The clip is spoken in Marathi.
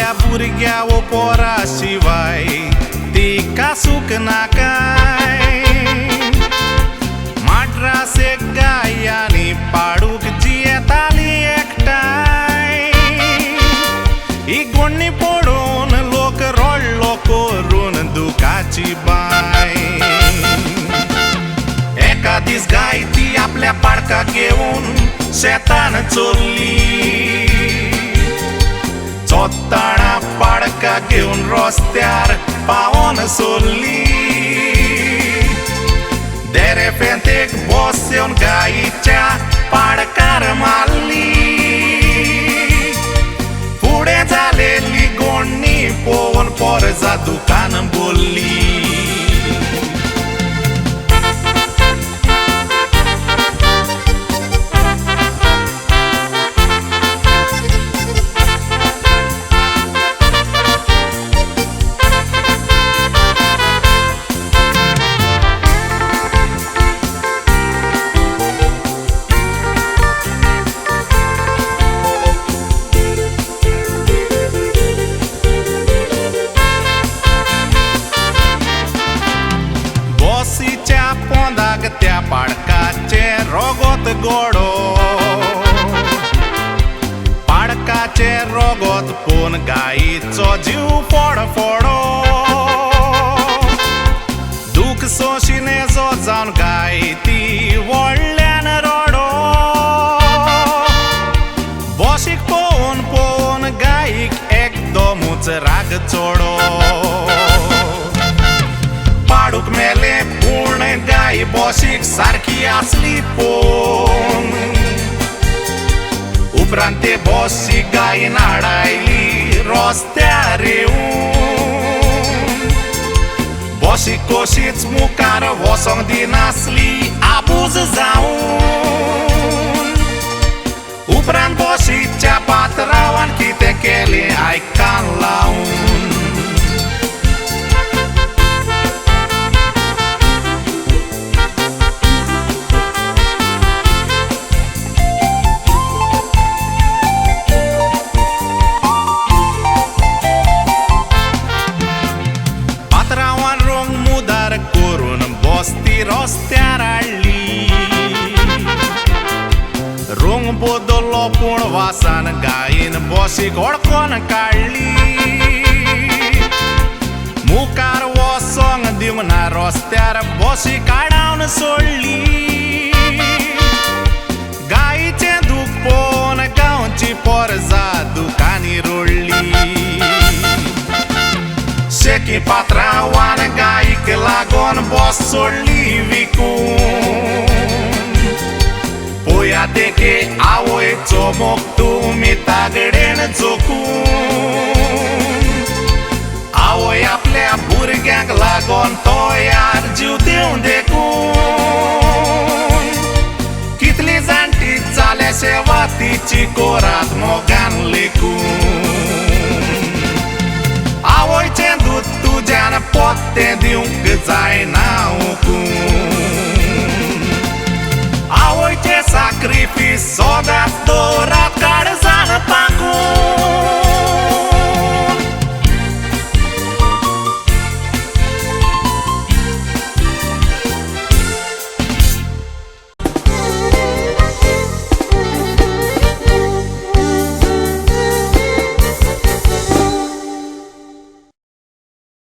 आपल्या भुरग्या वो पोरा शिवाय तिका सुख ना काय माड्रास एक गाय आनी पाडूक जियेताली एकठांय ही गोडणी पडून लोक रडलो करून दुखाची बाय एका दीस गाय ती आपल्या पाडका घेऊन शेतान चोरली चोत्ताणा पाडका घेऊन रस्त्यार पावोन सोडली देरेफेंत बॉस येवन गायीच्या पाडकार मारली फुडें जालेली गोडणी पळोवन पोरजा दुकान बोलली पोंदाक त्या पाडकाचे रोगोत गोडो पाडकाचे रोगोत पोवन गायीचो जीव फोडो दूख सोशिनेचो जावन गाय ती व्हडल्यान रडो बॉशीक पळोवन गायीक एकदमूच राग चोडो पाडूक मेले पूर्ण गाय बॉशीक सारखी आसली पोन उपरांत ते बॉशीक गायीन हाडायली रस्त्यार येवन बॉशीक कशीच मुखार वचोंक दिनासली आबूज जावन उपरांत बॉशीच्या पात्रांवान कितें केलें आयकान लावन ती रस्त्यार हाडली रंग बदल्लो पूण वासान गायीन बॉशीक ओळखोन काडली मुखार वचोंक दिवना रस्त्यार बॉशीक आडावन सोडली गायीचें दूख पळोवन गांवची पोरजा दुकानी रोडली शेकी पात्रांवान गायीक लागोन बॉस सोडली विकून पोया देखे आवयचो मोग तुमी तागडेन जोखून आवय आपल्या भुरग्यांक लागोन तोयार जीव दिवन देखून कितली जाणटी जाल्या सेवा तिची कोरात मोगान लेखून आवयचें दूध तुज्यान पोत्तें दिवंक जायना उकून